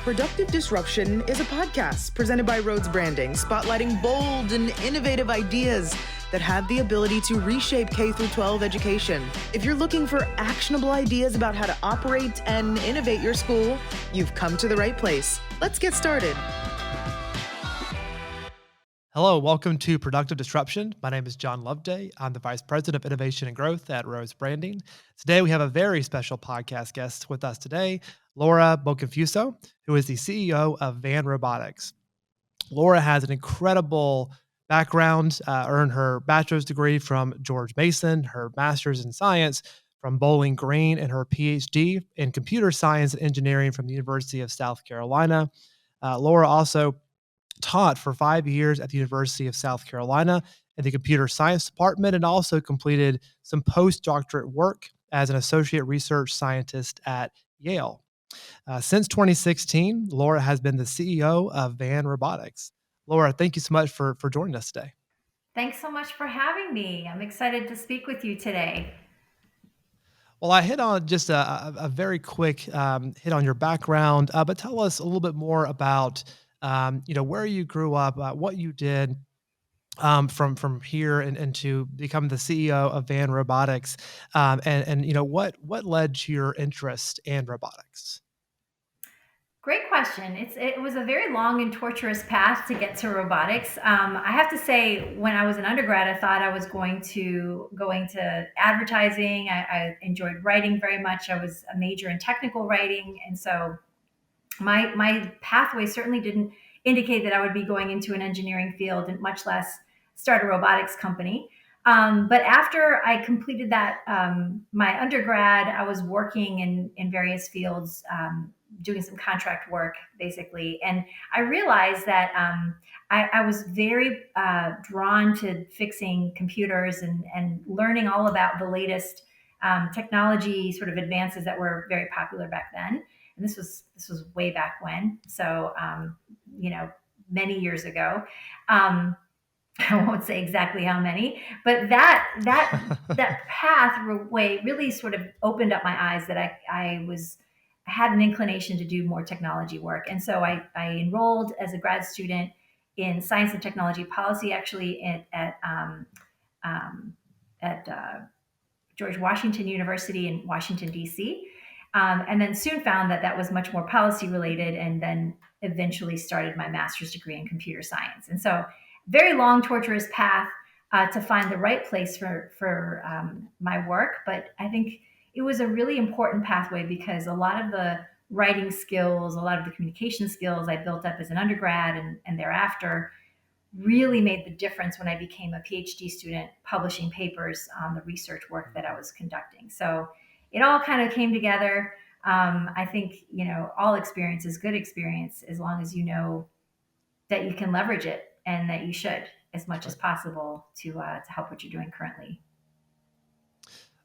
Productive Disruption is a podcast presented by Rhodes Branding, spotlighting bold and innovative ideas that have the ability to reshape K-12 education. If you're looking for actionable ideas about how to operate and innovate your school, you've come to the right place. Let's get started. Hello, welcome to Productive Disruption. My name is John Loveday. I'm the Vice President of Innovation and Growth at Rhodes Branding. Today, we have a very special podcast guest with us today, Laura Boccanfuso, who is the CEO of Van Robotics. Laura has an incredible background, earned her bachelor's degree from George Mason, her master's in science from Bowling Green, and her PhD in computer science and engineering from the University of South Carolina. Laura also taught for 5 years at the University of South Carolina in the computer science department and also completed some postdoctorate work as an associate research scientist at Yale. Since 2016, Laura has been the CEO of Van Robotics. Laura, thank you so much for joining us today. Thanks so much for having me. I'm excited to speak with you today. Well, I hit on just a very quick hit on your background, but tell us a little bit more about where you grew up, what you did from here and to become the CEO of Van Robotics, and what led to your interest in robotics. Great question. It was a very long and torturous path to get to robotics. I have to say, when I was an undergrad, I thought I was going to go into advertising. I enjoyed writing very much. I was a major in technical writing, and so my pathway certainly didn't indicate that I would be going into an engineering field, and much less start a robotics company. But after I completed that, my undergrad, I was working in various fields, doing some contract work, basically. And I realized that I was very drawn to fixing computers and learning all about the latest technology sort of advances that were very popular back then. And this was way back when, so many years ago. I won't say exactly how many, but that pathway really sort of opened up my eyes that I had an inclination to do more technology work, and so I enrolled as a grad student in science and technology policy, actually at George Washington University in Washington, D.C. And then soon found that was much more policy related, and then eventually started my master's degree in computer science. And so, very long, torturous path to find the right place for my work. But I think it was a really important pathway because a lot of the writing skills, a lot of the communication skills I built up as an undergrad and thereafter really made the difference when I became a PhD student publishing papers on the research work that I was conducting. So it all kind of came together. I think, all experience is good experience as long as you know that you can leverage it and that you should as much as possible to help what you're doing currently.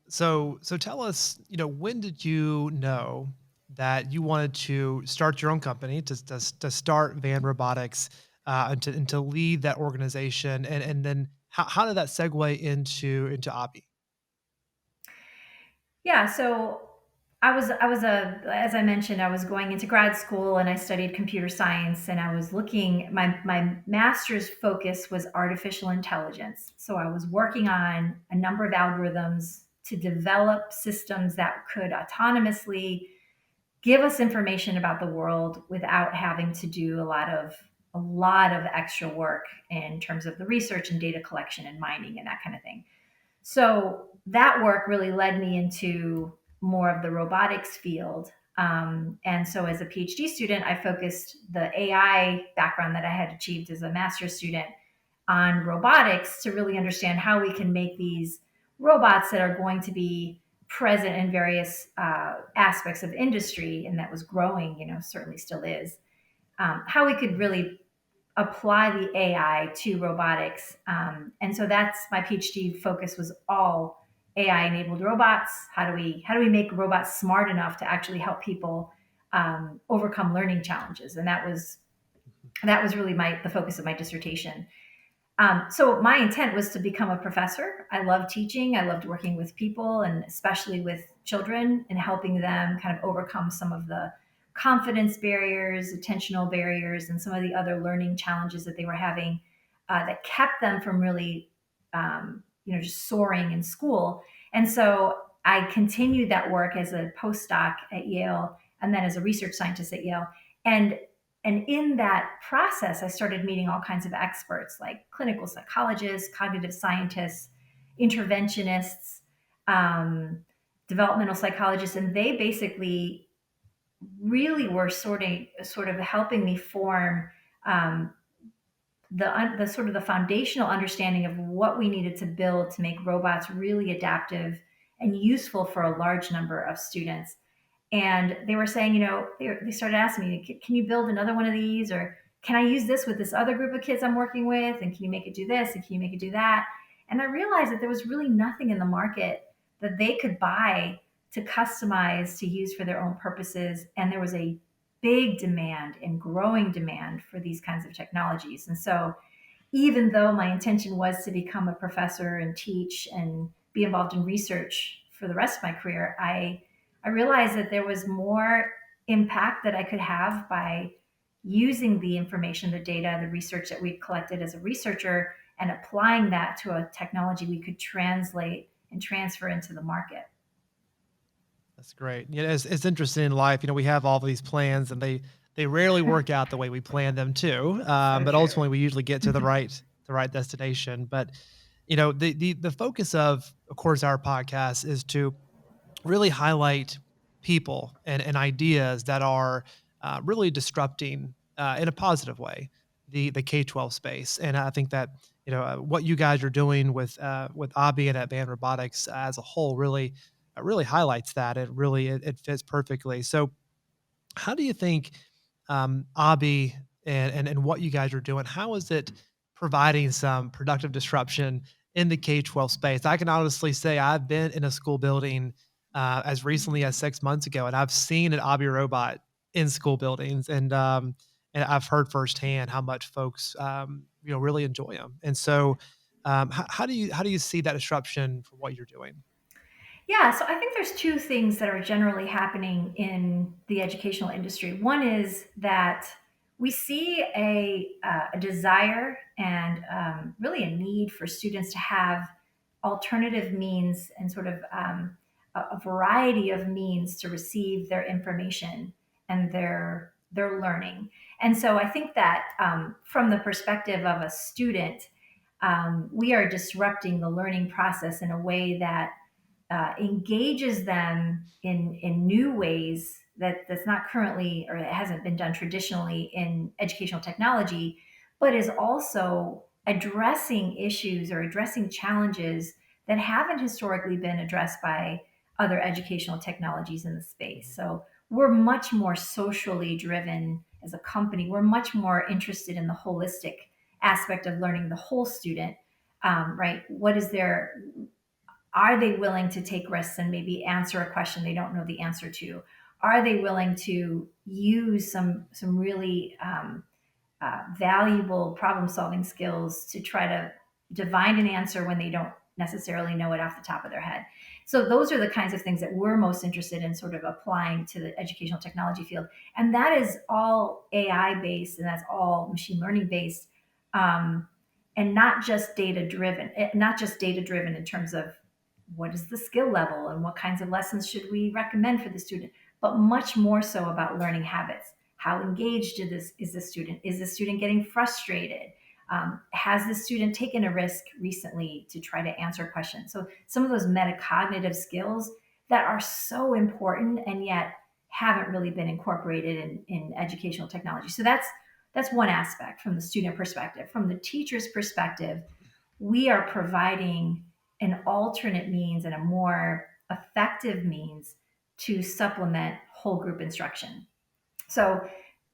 So tell us, when did you know that you wanted to start your own company to start Van Robotics and to lead that organization, and then how did that segue into ABii? Yeah, so as I mentioned, I was going into grad school and I studied computer science, and I was looking, my master's focus was artificial intelligence. So I was working on a number of algorithms to develop systems that could autonomously give us information about the world without having to do a lot of extra work in terms of the research and data collection and mining and that kind of thing. So that work really led me into more of the robotics field. And so as a PhD student, I focused the AI background that I had achieved as a master's student on robotics to really understand how we can make these robots that are going to be present in various aspects of industry, and that was growing, certainly still is, how we could really apply the AI to robotics. And so that's my PhD focus, was all AI enabled robots. How do we make robots smart enough to actually help people overcome learning challenges? And that was really the focus of my dissertation. So my intent was to become a professor. I loved teaching. I loved working with people, and especially with children, and helping them kind of overcome some of the confidence barriers, attentional barriers, and some of the other learning challenges that they were having that kept them from really, just soaring in school. And so I continued that work as a postdoc at Yale and then as a research scientist at Yale. And in that process, I started meeting all kinds of experts like clinical psychologists, cognitive scientists, interventionists, um, developmental psychologists, and they basically really were sort of helping me form um, the sort of the foundational understanding of what we needed to build to make robots really adaptive and useful for a large number of students. And they were saying, they started asking me, can you build another one of these? Or can I use this with this other group of kids I'm working with? And can you make it do this? And can you make it do that? And I realized that there was really nothing in the market that they could buy to customize to use for their own purposes. And there was a big demand and growing demand for these kinds of technologies. And so even though my intention was to become a professor and teach and be involved in research for the rest of my career, I realized that there was more impact that I could have by using the information, the data, the research that we collected as a researcher and applying that to a technology we could translate and transfer into the market. That's great. Yeah, it's interesting in life. We have all these plans, and they rarely work out the way we plan them to. So But true. ultimately, we usually get to the right destination. But the focus of course, our podcast is to really highlight people and ideas that are really disrupting in a positive way the K-12 space. And I think that what you guys are doing with ABii and Advanced Robotics as a whole really highlights that. It fits perfectly. So how do you think ABii and what you guys are doing, how is it providing some productive disruption in the K-12 space? I can honestly say I've been in a school building as recently as 6 months ago, and I've seen an ABii robot in school buildings, and I've heard firsthand how much folks really enjoy them. And so, how do you see that disruption from what you're doing? Yeah, so I think there's two things that are generally happening in the educational industry. One is that we see a desire and really a need for students to have alternative means and sort of a variety of means to receive their information and their learning. And so I think that from the perspective of a student, we are disrupting the learning process in a way that engages them in new ways that's not currently or it hasn't been done traditionally in educational technology, but is also addressing issues or addressing challenges that haven't historically been addressed by other educational technologies in the space. So we're much more socially driven as a company. We're much more interested in the holistic aspect of learning the whole student. Right? What is their Are they willing to take risks and maybe answer a question they don't know the answer to? Are they willing to use some really valuable problem solving skills to try to divine an answer when they don't necessarily know it off the top of their head? So those are the kinds of things that we're most interested in sort of applying to the educational technology field. And that is all AI based and that's all machine learning based. And not just data driven in terms of what is the skill level and what kinds of lessons should we recommend for the student, but much more so about learning habits. How engaged is the student? Is the student getting frustrated? Has the student taken a risk recently to try to answer questions? So some of those metacognitive skills that are so important and yet haven't really been incorporated in educational technology. So that's one aspect from the student perspective. From the teacher's perspective, we are providing an alternate means and a more effective means to supplement whole group instruction. So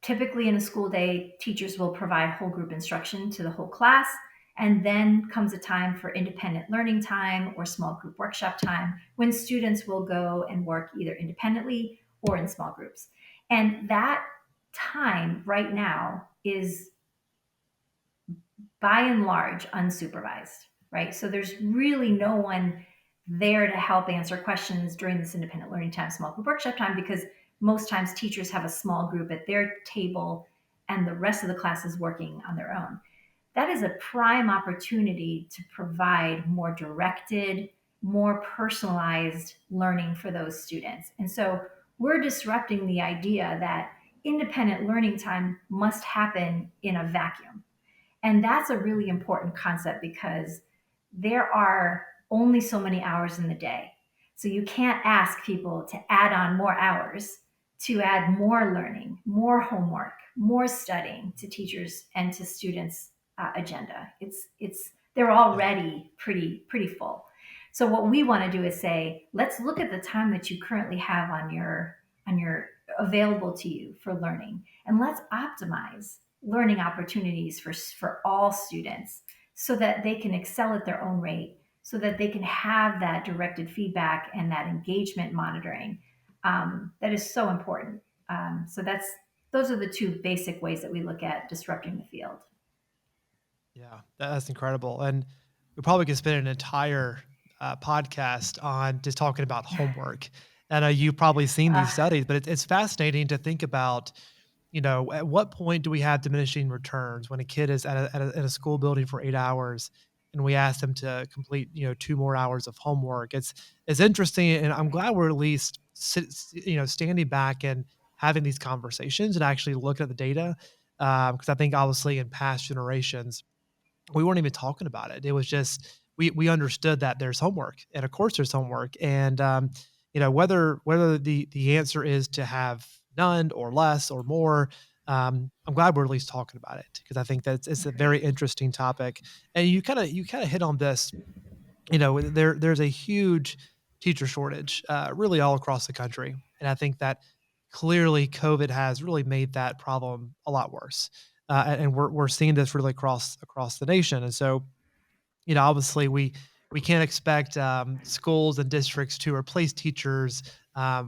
typically in a school day, teachers will provide whole group instruction to the whole class, and then comes a time for independent learning time or small group workshop time when students will go and work either independently or in small groups. And that time right now is by and large unsupervised, right? So there's really no one there to help answer questions during this independent learning time, small group workshop time, because most times teachers have a small group at their table and the rest of the class is working on their own. That is a prime opportunity to provide more directed, more personalized learning for those students. And so we're disrupting the idea that independent learning time must happen in a vacuum. And that's a really important concept because there are only so many hours in the day. So you can't ask people to add on more hours, to add more learning, more homework, more studying to teachers and to students' agenda. They're Yeah. already pretty full. So what we want to do is say, let's look at the time that you currently have on your available to you for learning, and let's optimize learning opportunities for all students so that they can excel at their own rate, so that they can have that directed feedback and that engagement monitoring that is so important. So those are the two basic ways that we look at disrupting the field. Yeah, that's incredible. And we probably could spend an entire podcast on just talking about homework. And you've probably seen these Uh, studies, but it's fascinating to think about, at what point do we have diminishing returns when a kid is at a school building for 8 hours and we ask them to complete, 2 more hours of homework? It's interesting. And I'm glad we're at least, standing back and having these conversations and actually looking at the data. Because I think obviously in past generations, we weren't even talking about it. It was just we understood that there's homework, and of course there's homework, and whether the answer is to have none or less or more. I'm glad we're at least talking about it because I think that it's a very agreed. interesting topic, and you kind of hit on this. There's a huge teacher shortage, really all across the country, and I think that clearly COVID has really made that problem a lot worse, and we're seeing this really across the nation, and so obviously we can't expect schools and districts to replace teachers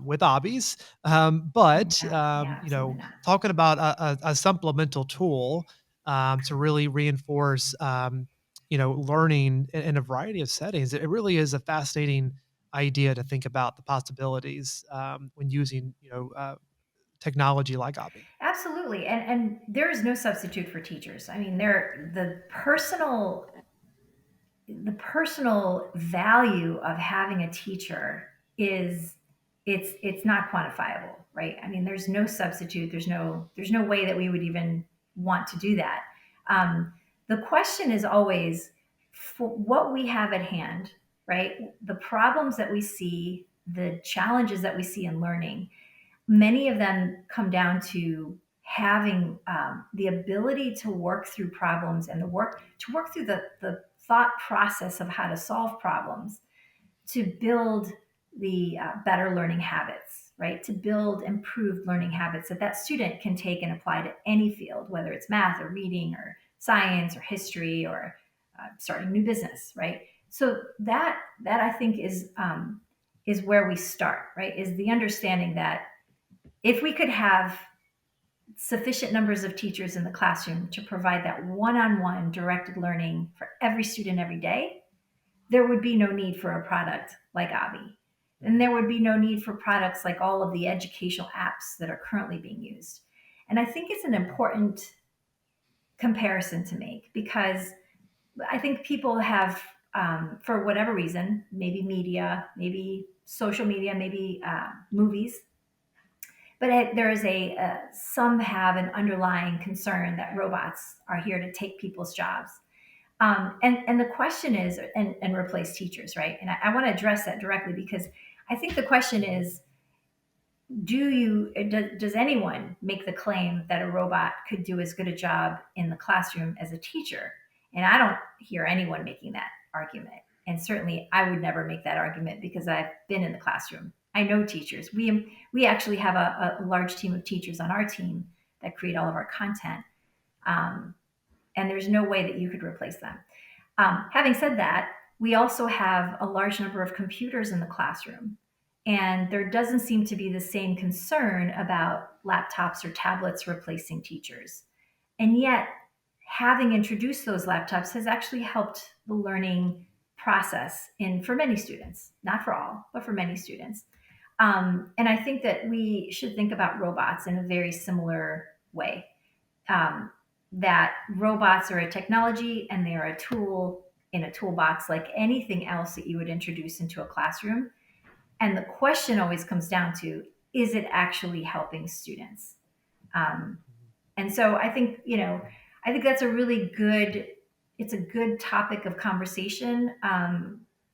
with ABIs, but Yeah, yeah, absolutely not. talking about a supplemental tool to really reinforce learning in a variety of settings. It really is a fascinating idea to think about the possibilities when using technology like ABI. Absolutely. And there is no substitute for teachers. I mean, they're the personal value of having a teacher is it's not quantifiable, right? I mean, there's no substitute. There's no way that we would even want to do that. The question is always for what we have at hand, right? The problems that we see, the challenges that we see in learning, many of them come down to having the ability to work through problems and to work through the thought process of how to solve problems, to build the better learning habits, right? To build improved learning habits that student can take and apply to any field, whether it's math or reading or science or history or starting a new business, right? So that I think is where we start, right? Is the understanding that if we could have sufficient numbers of teachers in the classroom to provide that one-on-one directed learning for every student every day, there would be no need for a product like ABI. And there would be no need for products like all of the educational apps that are currently being used. And I think it's an important comparison to make because I think people have, for whatever reason, maybe media, maybe social media, maybe movies, but there is some have an underlying concern that robots are here to take people's jobs. And the question is, and replace teachers, right? And I want to address that directly because I think the question is, does anyone make the claim that a robot could do as good a job in the classroom as a teacher? And I don't hear anyone making that argument. And certainly I would never make that argument because I've been in the classroom. I know teachers. We actually have a large team of teachers on our team that create all of our content. And there's no way that you could replace them. Having said that, we also have a large number of computers in the classroom. And there doesn't seem to be the same concern about laptops or tablets replacing teachers. And yet, having introduced those laptops has actually helped the learning process for many students, not for all, but for many students. And I think that we should think about robots in a very similar way. Um, that robots are a technology and they are a tool in a toolbox like anything else that you would introduce into a classroom. And the question always comes down to, is it actually helping students? Um, and so I think that's a really good, it's a good topic of conversation.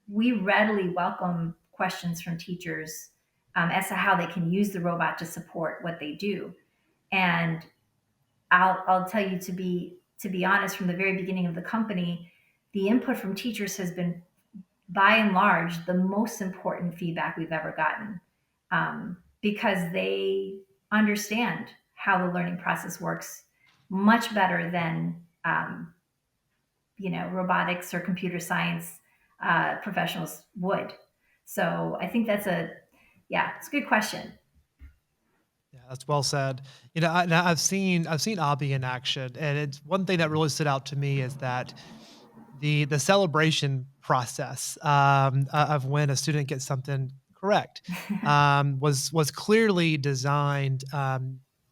We readily welcome questions from teachers as to how they can use the robot to support what they do. And I'll tell you, to be honest, from the very beginning of the company, the input from teachers has been by and large the most important feedback we've ever gotten, because they understand how the learning process works much better than robotics or computer science professionals would. So I think it's a good question. Yeah, that's well said. Now I've seen Abby in action, and it's one thing that really stood out to me is that the celebration process of when a student gets something correct was clearly designed,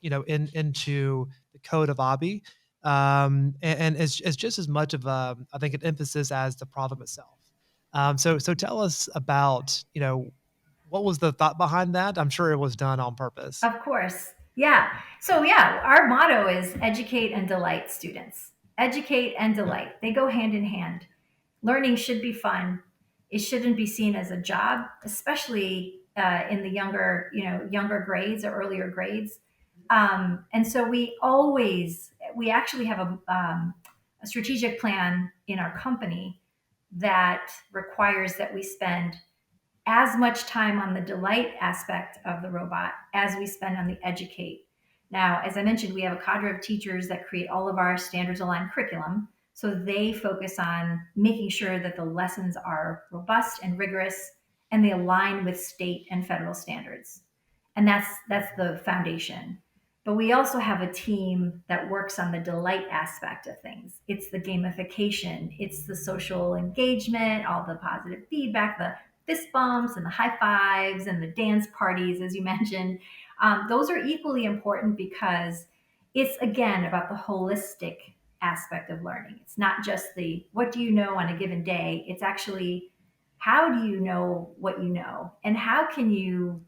into the code of Abi, and it's just as much of a, I think, an emphasis as the problem itself. So tell us about, what was the thought behind that? I'm sure it was done on purpose. Of course. Yeah. So, yeah, our motto is educate and delight students. Educate and delight. They go hand in hand. Learning should be fun. It shouldn't be seen as a job, especially in the younger grades or earlier grades. And so we actually have a strategic plan in our company that requires that we spend as much time on the delight aspect of the robot as we spend on the educate. Now, as I mentioned, we have a cadre of teachers that create all of our standards aligned curriculum. So they focus on making sure that the lessons are robust and rigorous and they align with state and federal standards. And that's the foundation. But we also have a team that works on the delight aspect of things. It's the gamification, it's the social engagement, all the positive feedback, the fist bumps and the high fives and the dance parties, as you mentioned. Those are equally important because it's, again, about the holistic aspect of learning. It's not just the what do you know on a given day, it's actually how do you know what you know, and how can you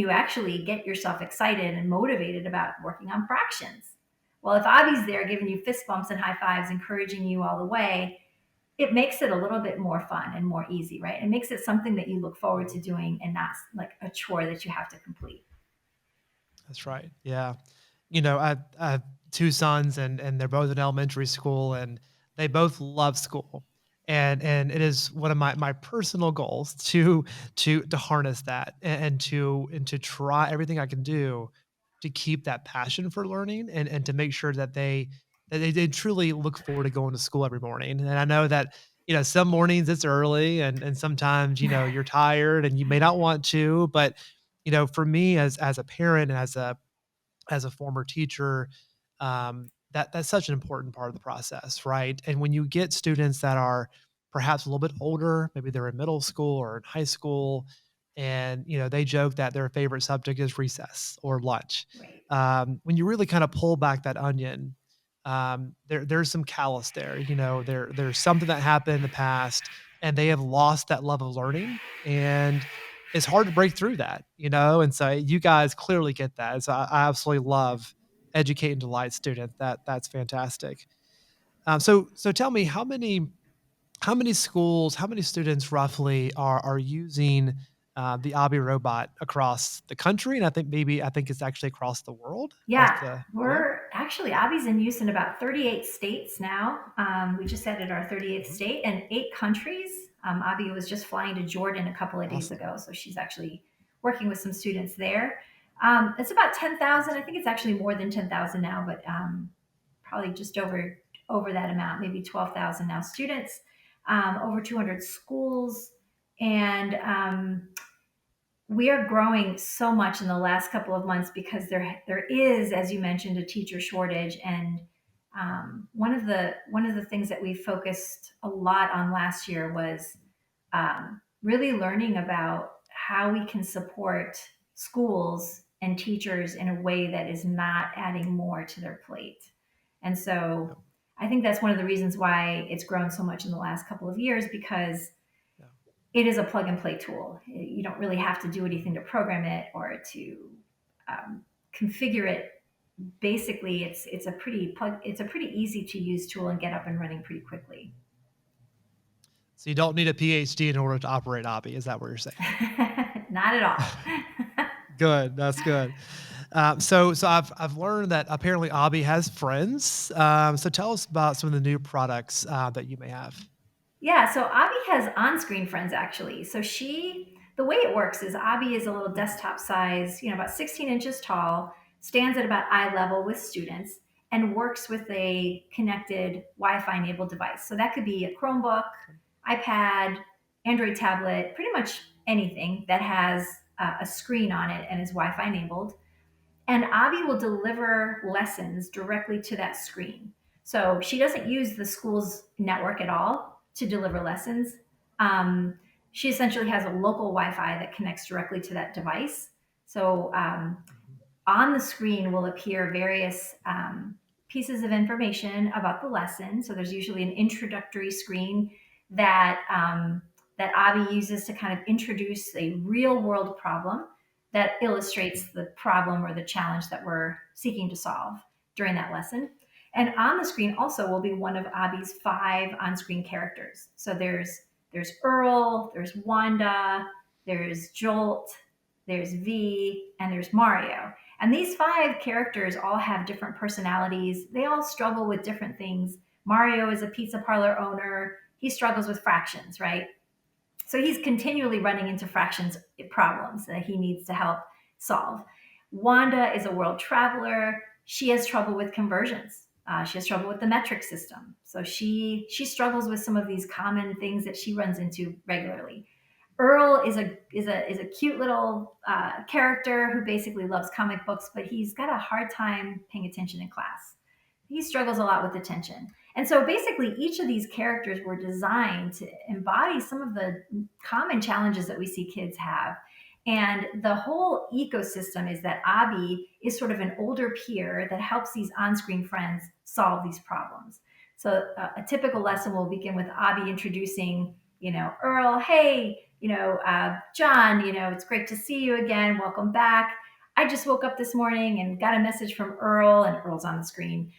actually get yourself excited and motivated about working on fractions. Well, if Avi's there giving you fist bumps and high fives, encouraging you all the way, it makes it a little bit more fun and more easy, right? It makes it something that you look forward to doing and not like a chore that you have to complete. That's right. Yeah. I have two sons, and they're both in elementary school, and they both love school. And it is one of my personal goals to harness that, and to try everything I can do to keep that passion for learning, and to make sure that they truly look forward to going to school every morning. And I know that, some mornings it's early, and sometimes, you're tired and you may not want to, but for me, as a parent and as a former teacher, that's such an important part of the process, right? And when you get students that are perhaps a little bit older, maybe they're in middle school or in high school, and they joke that their favorite subject is recess or lunch. Right. When you really kind of pull back that onion, there's some callous there. There's something that happened in the past, and they have lost that love of learning, and it's hard to break through that, and so you guys clearly get that. So I absolutely love educate and delight students. That's fantastic. So tell me, how many schools, how many students roughly are using the Abi robot across the country, and I think it's actually across the world, across Yeah, the globe. we're actually Abby's in use in about 38 states now. We just added our 38th Mhm. state and 8 countries. Abby was just flying to Jordan a couple of days Awesome. ago, so she's actually working with some students there. It's about 10,000. I think it's actually more than 10,000 now, but probably just over that amount, maybe 12,000 now students, over 200 schools, and we are growing so much in the last couple of months because there is, as you mentioned, a teacher shortage. And one of the things that we focused a lot on last year was really learning about how we can support schools and teachers in a way that is not adding more to their plate. And Yep. so I think that's one of the reasons why it's grown so much in the last couple of years, because Yeah. it is a plug and play tool. You don't really have to do anything to program it or to configure it. Basically, it's a pretty easy to use tool and get up and running pretty quickly. So you don't need a PhD in order to operate ABii. Is that what you're saying? Not at all. Good. That's good. So I've learned that apparently ABii has friends. So tell us about some of the new products that you may have. Yeah, so ABii has on-screen friends actually. The way it works is ABii is a little desktop size, about 16 inches tall, stands at about eye level with students, and works with a connected Wi-Fi enabled device. So that could be a Chromebook, iPad, Android tablet, pretty much anything that has a screen on it and is Wi-Fi enabled. And ABii will deliver lessons directly to that screen. So she doesn't use the school's network at all to deliver lessons. She essentially has a local Wi-Fi that connects directly to that device. So Mhm. on the screen will appear various pieces of information about the lesson. So there's usually an introductory screen that ABii uses to kind of introduce a real world problem that illustrates the problem or the challenge that we're seeking to solve during that lesson. And on the screen also will be one of ABIi's 5 on-screen characters. So there's Earl, there's Wanda, there's Jolt, there's V, and there's Mario. And these 5 characters all have different personalities. They all struggle with different things. Mario is a pizza parlor owner. He struggles with fractions, right? So he's continually running into fractions problems that he needs to help solve. Wanda is a world traveler. She has trouble with conversions. She has trouble with the metric system. So she struggles with some of these common things that she runs into regularly. Earl is a cute little character who basically loves comic books, but he's got a hard time paying attention in class. He struggles a lot with attention. And so basically, each of these characters were designed to embody some of the common challenges that we see kids have. And the whole ecosystem is that ABI is sort of an older peer that helps these on screen friends solve these problems. So a typical lesson will begin with ABI introducing, Earl, hey, John, it's great to see you again. Welcome back. I just woke up this morning and got a message from Earl, and Earl's on the screen.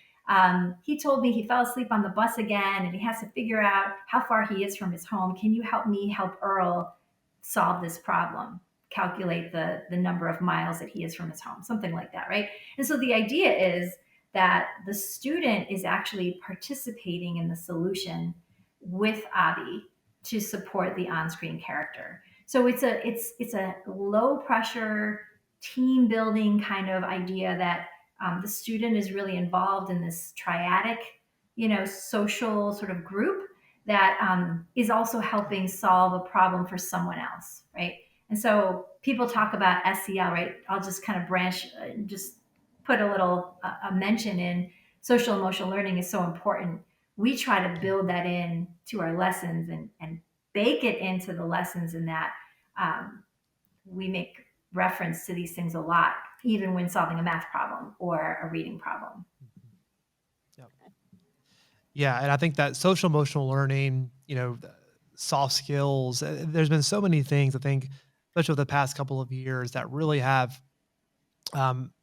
He told me he fell asleep on the bus again and he has to figure out how far he is from his home. Can you help me help Earl solve this problem? Calculate the number of miles that he is from his home, something like that, right? And so the idea is that the student is actually participating in the solution with ABI to support the on-screen character. So it's a low pressure team building kind of idea that the student is really involved in this triadic, social sort of group that is also helping solve a problem for someone else, right? And so people talk about SEL, right? I'll just kind of branch, just put a little a mention in. Social emotional learning is so important. We try to build that in to our lessons and bake it into the lessons in that um, we make reference to these things a lot, even when solving a math problem or a reading problem. Mhm. Yep. Yeah, and I think that social emotional learning, soft skills, there's been so many things I think, especially over the past couple of years, that really have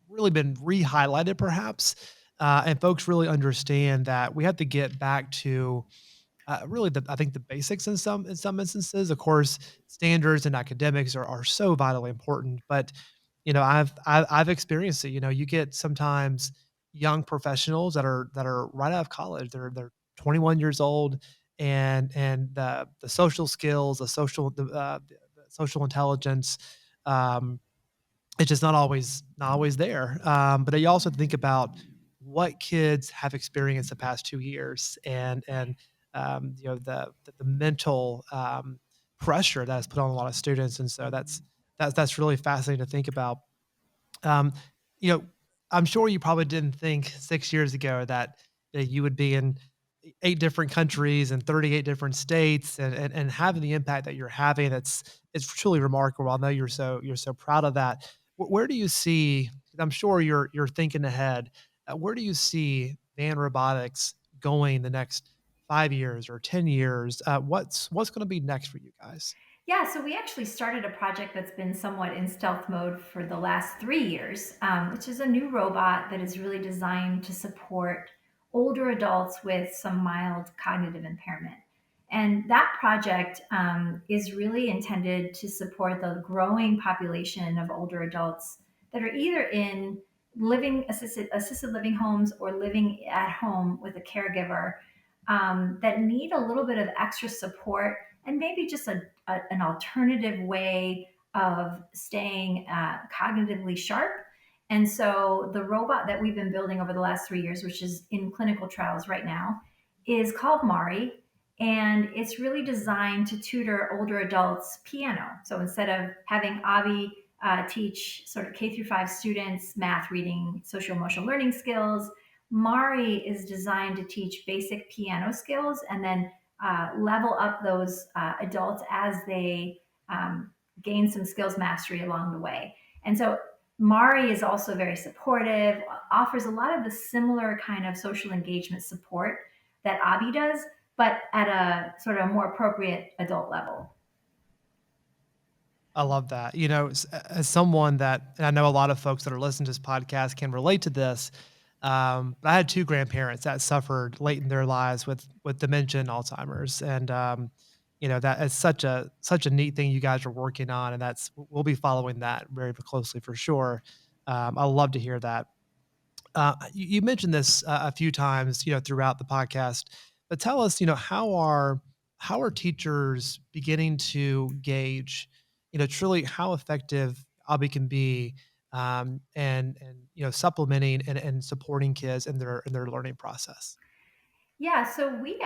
really been re-highlighted perhaps, and folks really understand that we have to get back to really I think the basics in some instances. Of course, standards and academics are so vitally important, but I've experienced it. You get sometimes young professionals that are right out of college. They're 21 years old, and the social skills, the social intelligence. Um, it's just not always there. But you also think about what kids have experienced the past 2 years and, the mental, pressure that is put on a lot of students, and so that's really fascinating to think about. Um, you know, I'm sure you probably didn't think 6 years ago that you would be 8 different countries and 38 different states, and having the impact that you're having, it's truly remarkable. I know you're so proud of that. Where do you see, I'm sure you're thinking ahead, where do you see van robotics going the next 5 years or 10 years? What's gonna be next for you guys? Yeah, so we actually started a project that's been somewhat in stealth mode for the last 3 years, which is a new robot that is really designed to support older adults with some mild cognitive impairment. And that project is really intended to support the growing population of older adults that are either in living assisted living homes or living at home with a caregiver, that need a little bit of extra support and maybe just an alternative way of staying cognitively sharp. And so the robot that we've been building over the last 3 years, which is in clinical trials right now, is called Mari. And it's really designed to tutor older adults piano. So instead of having ABii teach sort of K through 5 students math, reading, social emotional learning skills, Mari is designed to teach basic piano skills and then level up those adults as they gain some skills mastery along the way. And so Mari is also very supportive, offers a lot of the similar kind of social engagement support that ABii does, but at a sort of more appropriate adult level. I love that. As someone that, and I know a lot of folks that are listening to this podcast can relate to this. But I had two grandparents that suffered late in their lives with dementia and Alzheimer's, and that is such a neat thing you guys are working on, and we'll be following that very closely for sure. I love to hear that. You mentioned this a few times, throughout the podcast, but tell us, how are teachers beginning to gauge, truly how effective Abi can be, and supplementing and supporting kids in their learning process. Yeah, so we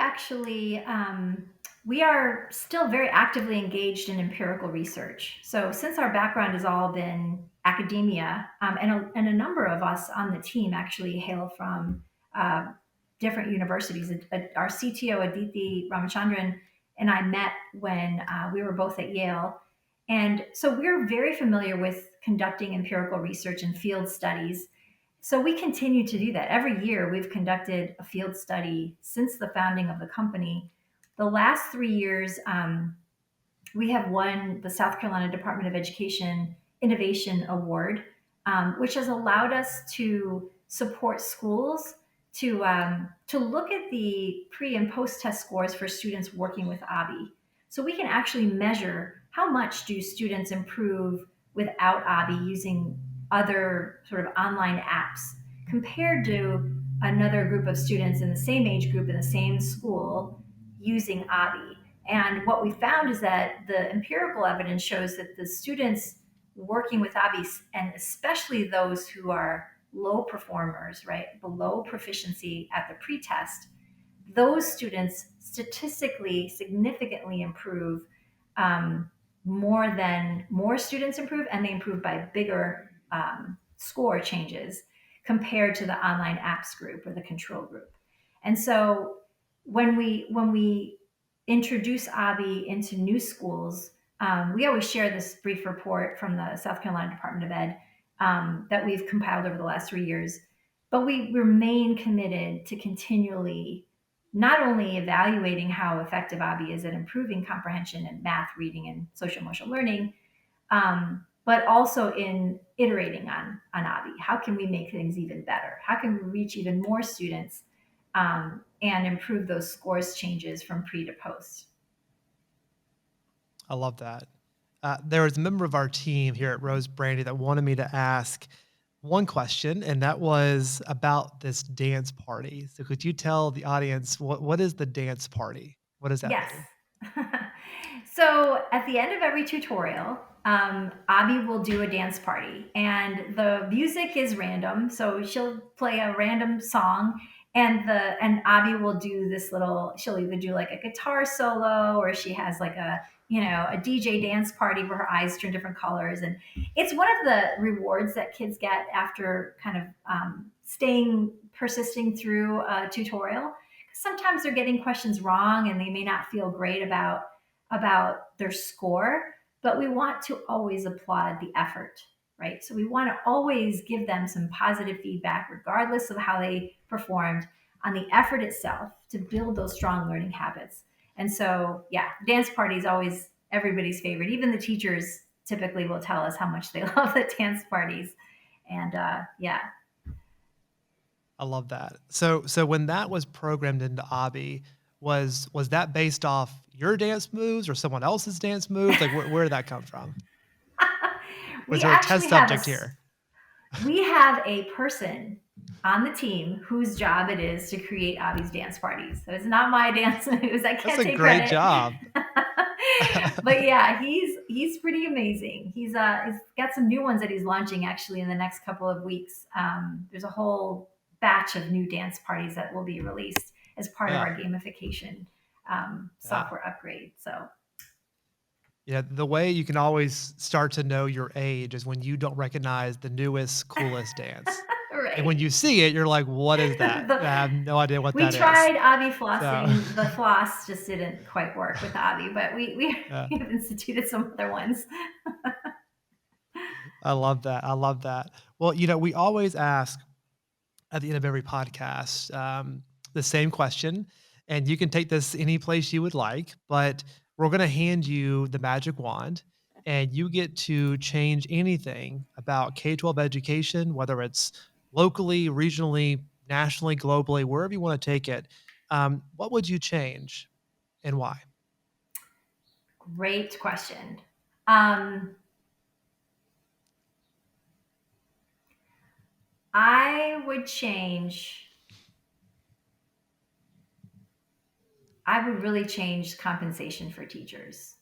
are still very actively engaged in empirical research. So since our background has all been academia, and a number of us on the team actually hail from uh, different universities. Our CTO Aditi Ramachandran and I met when we were both at Yale, and so we're very familiar with conducting empirical research and field studies. So we continue to do that. Every year, we've conducted a field study since the founding of the company. The last 3 years, we have won the South Carolina Department of Education Innovation Award, which has allowed us to support schools to look at the pre and post test scores for students working with ABI. So we can actually measure how much do students improve without ABI using other sort of online apps compared to another group of students in the same age group in the same school using ABI. And what we found is that the empirical evidence shows that the students working with ABI, and especially those who are low performers, right, below proficiency at the pretest, those students statistically significantly improve, more students improve, and they improve by bigger score changes compared to the online apps group or the control group. And so when we introduce ABI into new schools, we always share this brief report from the South Carolina Department of Ed, that we've compiled over the last 3 years. But we remain committed to continually not only evaluating how effective ABI is at improving comprehension and math, reading, and social emotional learning, but also in iterating on ABI. How can we make things even better? How can we reach even more students, and improve those scores changes from pre to post? I love that. There was a member of our team here at Rose Brandy that wanted me to ask one question, and that was about this dance party. So could you tell the audience what is the dance party? What does that Yes. mean? So at the end of every tutorial, Abby will do a dance party, and the music is random. So she'll play a random song, and Abby will do this little. She'll either do like a guitar solo, or she has like a DJ dance party where her eyes turn different colors, and it's one of the rewards that kids get after kind of staying persisting through a tutorial. sometimes they're getting questions wrong and they may not feel great about their score, but we want to always applaud the effort, right? So we want to always give them some positive feedback, regardless of how they performed, on the effort itself to build those strong learning habits. And so, yeah, dance party is always everybody's favorite. Even the teachers typically will tell us how much they love the dance parties. And yeah. I love that. So when that was programmed into ABii, was that based off your dance moves or someone else's dance moves? Like where did that come from? Was we there a test actually have subject here? we have a person on the team whose job it is to create Abi's dance parties. So it's not my dance moves. I That's can't a take great credit. job. But yeah, he's pretty amazing. He's got some new ones that he's launching actually in the next couple of weeks. There's a whole batch of new dance parties that will be released as part of Yeah. our gamification software upgrade. So Yeah, the way you can always start to know your age is when you don't recognize the newest, coolest dance. And when right. you see it, you're like, what is that? I have no idea what We that is. tried Abi So flossing. The floss just didn't quite work with Abi, but we yeah, have instituted some other ones. I love that. I love that. Well, we always ask at the end of every podcast the same question, and you can take this any place you would like, but we're going to hand you the magic wand, and you get to change anything about K 12 education, whether it's locally, regionally, nationally, globally, wherever you want to take it. What would you change and why? Great question. Um, I would change. I would really change compensation for teachers.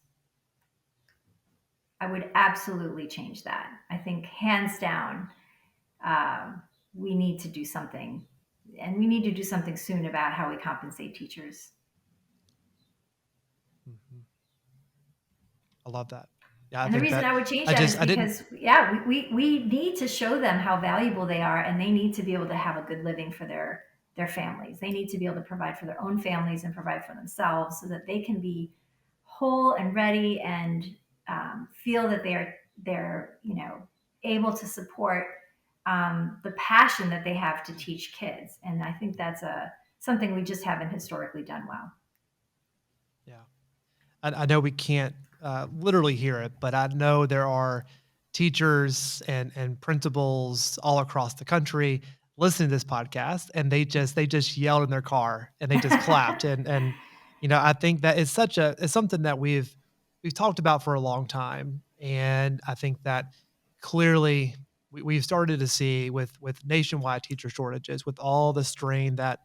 I would absolutely change that. I think hands down, we need to do something, and we need to do something soon about how we compensate teachers. Mhm. I love that. Yeah, I And the think reason that I would change I that is just I didn't. because, yeah, we need to show them how valuable they are, and they need to be able to have a good living for their families. They need to be able to provide for their own families and provide for themselves so that they can be whole and ready and feel that they're able to support the passion that they have to teach kids. And I think that's something we just haven't historically done well. Yeah. I know we can't literally hear it, but I know there are teachers and principals all across the country listening to this podcast, and they just yelled in their car and they just clapped, and I think that it's something that we've talked about for a long time, and I think that clearly we've started to see with nationwide teacher shortages, with all the strain that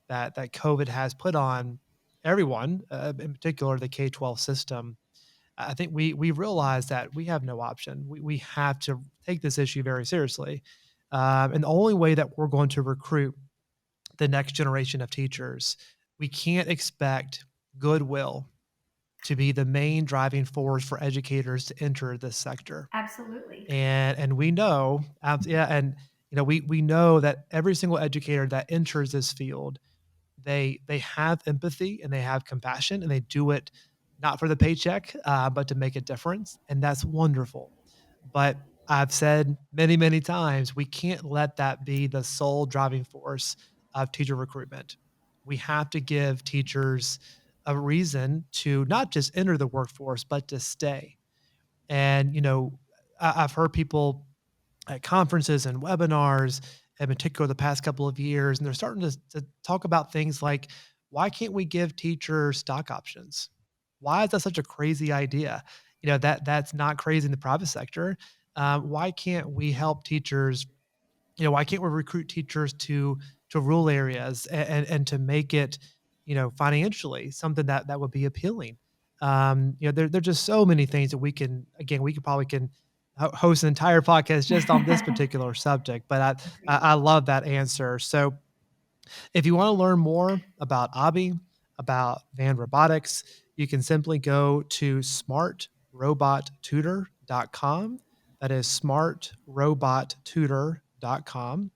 COVID has put on everyone, in particular the K-12 system. I think we realize that we have no option. We have to take this issue very seriously, and the only way that we're going to recruit the next generation of teachers, we can't expect goodwill to be the main driving force for educators to enter this sector. Absolutely. And we know, yeah, and we know that every single educator that enters this field, they have empathy and they have compassion and they do it not for the paycheck, but to make a difference, and that's wonderful. But I've said many, many times we can't let that be the sole driving force of teacher recruitment. We have to give teachers a reason to not just enter the workforce, but to stay. And I've heard people at conferences and webinars, in particular the past couple of years, and they're starting to talk about things like, why can't we give teachers stock options? Why is that such a crazy idea? That's not crazy in the private sector. Why can't we help teachers? Why can't we recruit teachers to rural areas and to make it, financially something that would be appealing? There're just so many things that we could probably can host an entire podcast just on this particular subject. But I love that answer. So if you want to learn more about ABii, about Van Robotics, you can simply go to smartrobottutor.com. That is smartrobottutor.com.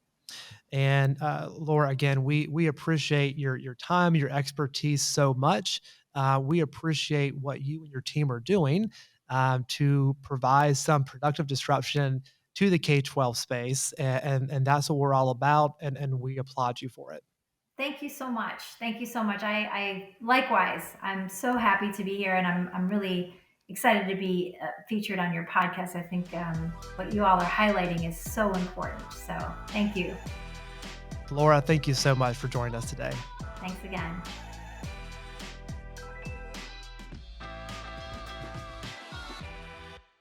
And Laura, again, we appreciate your time, your expertise so much. We appreciate what you and your team are doing to provide some productive disruption to the K-12 space, and that's what we're all about. And we applaud you for it. Thank you so much. Thank you so much. I likewise, I'm so happy to be here, and I'm really excited to be featured on your podcast. I think what you all are highlighting is so important. So thank you. Laura, thank you so much for joining us today. Thanks again.